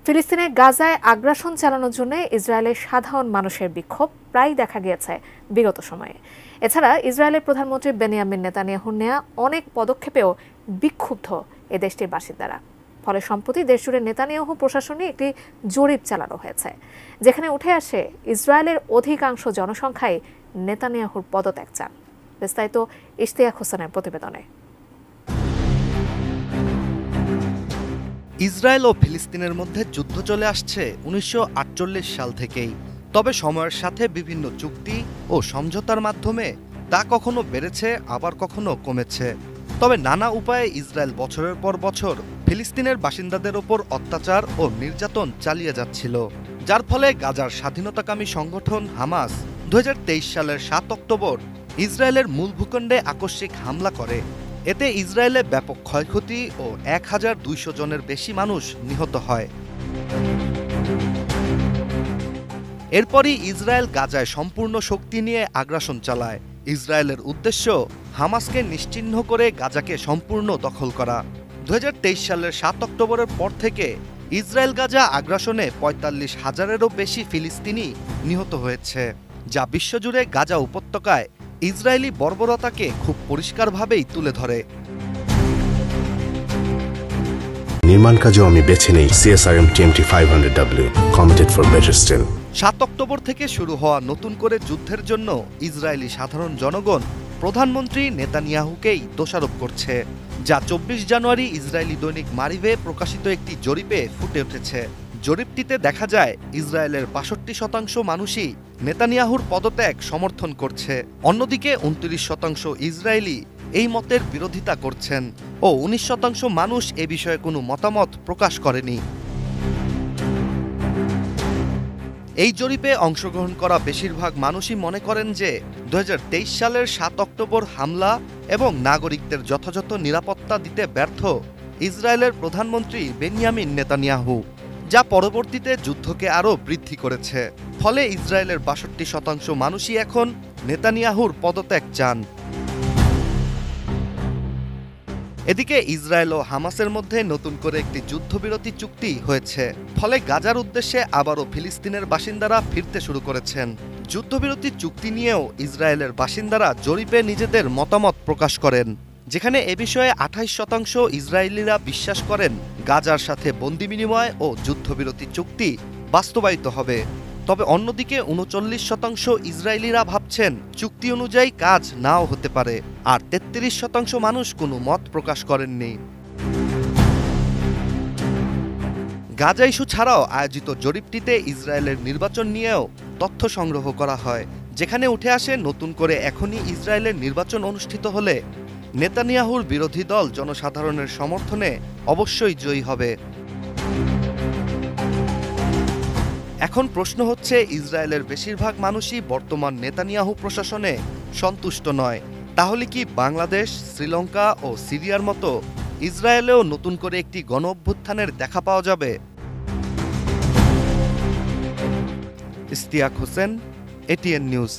ফিলিস্তিনের গাজায় আগ্রাসন চালানোর জন্য ইসরায়েলের সাধারণ মানুষের বিক্ষোভ প্রায় দেখা গিয়েছে বিগত সময়ে। এছাড়া ইসরায়েলের প্রধানমন্ত্রী বেনিয়ামিন নেতানিয়াহুর নেয়া অনেক পদক্ষেপেও বিক্ষুব্ধ এ দেশটির বাসিন্দারা। ফলে সম্প্রতি দেশজুড়ে নেতানিয়াহু প্রশাসনে একটি জরিপ চালানো হয়েছে, যেখানে উঠে আসে ইসরায়েলের অধিকাংশ জনসংখ্যাই নেতানিয়াহুর পদত্যাগ চান। বিস্তারিত ইশতিয়াক হোসেনের প্রতিবেদনে। ইসরায়েল ও ফিলিস্তিনের মধ্যে যুদ্ধ চলে আসছে ১৯৪৮ সাল থেকেই। তবে সময়ের সাথে বিভিন্ন চুক্তি ও সমঝোতার মাধ্যমে তা কখনো বেড়েছে, আবার কখনো কমেছে। তবে নানা উপায়ে ইসরায়েল বছরের পর বছর ফিলিস্তিনের বাসিন্দাদের ওপর অত্যাচার ও নির্যাতন চালিয়ে যাচ্ছিল, যার ফলে গাজার স্বাধীনতাকামী সংগঠন হামাস ২০২৩ সালের ৭ অক্টোবর ইসরায়েলের মূল ভূখণ্ডে আকস্মিক হামলা করে। এতে ইসরায়েলে ব্যাপক ক্ষয়ক্ষতি ও ১,২০০ জনের বেশি মানুষ নিহত হয়। এরপরই ইসরায়েল গাজায় সম্পূর্ণ শক্তি নিয়ে আগ্রাসন চালায়। ইসরায়েলের উদ্দেশ্য হামাসকে নিশ্চিহ্ন করে গাজাকে সম্পূর্ণ দখল করা। ২০২৩ সালের ৭ অক্টোবরের পর থেকে ইসরায়েল গাজা আগ্রাসনে ৪৫,০০০-এরও বেশি ফিলিস্তিনি নিহত হয়েছে, যা বিশ্বজুড়ে গাজা উপত্যকায় ইসরায়েলি বর্বরতাকে খুব পরিষ্কারভাবেই তুলে ধরে। নির্মাণ কাজেও আমি বেছে নেই CSRM TMT 500W, committed for better still। ৭ October থেকে শুরু হওয়া নতুন করে যুদ্ধের জন্য ইসরায়েলি সাধারণ জনগণ প্রধানমন্ত্রী নেতানিয়াহুকেই দোষারোপ করছে, যা ২৪ জানুয়ারি ইসরায়েলি দৈনিক মারিভে প্রকাশিত একটি জরিপে ফুটে উঠেছে। জরিপটিতে দেখা যায় ইসরায়েলের ৬২% মানুষই নেতানিয়াহুর পদত্যাগ সমর্থন করছে, অন্যদিকে ২৯% ইসরায়েলি এই মতের বিরোধিতা করছেন ও ১৯% মানুষ এ বিষয়ে কোনো মতামত প্রকাশ করেনি। এই জরিপে অংশগ্রহণ করা বেশিরভাগ মানুষই মনে করেন যে ২০২৩ সালের ৭ অক্টোবর হামলা এবং নাগরিকদের যথাযথ নিরাপত্তা দিতে ব্যর্থ ইসরায়েলের প্রধানমন্ত্রী বেনিয়ামিন নেতানিয়াহু, যা পরবর্তীতে যুদ্ধকে আরও বৃদ্ধি করেছে। ফলে ইসরায়েলের ৬২% মানুষই এখন নেতানিয়াহুর পদত্যাগ চান। এদিকে ইসরায়েল ও হামাসের মধ্যে নতুন করে একটি যুদ্ধবিরতি চুক্তি হয়েছে, ফলে গাজার উদ্দেশ্যে আবারও ফিলিস্তিনের বাসিন্দারা ফিরতে শুরু করেছেন। যুদ্ধবিরতি চুক্তি নিয়েও ইসরায়েলের বাসিন্দারা জরিপে নিজেদের মতামত প্রকাশ করেন, যেখানে এ বিষয়ে ২৮% ইসরায়েলিরা বিশ্বাস করেন গাজার সাথে বন্দি বিনিময় ও যুদ্ধবিরতি চুক্তি বাস্তবায়িত হবে। তবে অন্যদিকে ৩৯% ইসরায়েলিরা ভাবছেন চুক্তি অনুযায়ী কাজ নাও হতে পারে, আর ৩৩% মানুষ কোনো মত প্রকাশ করেননি। গাজা ইস্যু ছাড়াও আয়োজিত জরিপটিতে ইসরায়েলের নির্বাচন নিয়েও তথ্য সংগ্রহ করা হয়, যেখানে উঠে আসে নতুন করে এখনই ইসরায়েলের নির্বাচন অনুষ্ঠিত হলে নেতানিয়াহুর বিরোধী দল জনসাধারণের সমর্থনে অবশ্যই জয়ী হবে। এখন প্রশ্ন হচ্ছে, ইসরায়েলের বেশিরভাগ মানুষই বর্তমান নেতানিয়াহু প্রশাসনে সন্তুষ্ট নয়। তাহলে কি বাংলাদেশ, শ্রীলঙ্কা ও সিরিয়ার মতো ইসরায়েলেও নতুন করে একটি গণ-অভ্যুত্থানের দেখা পাওয়া যাবে? Ishtiaq Hossain, ATN news.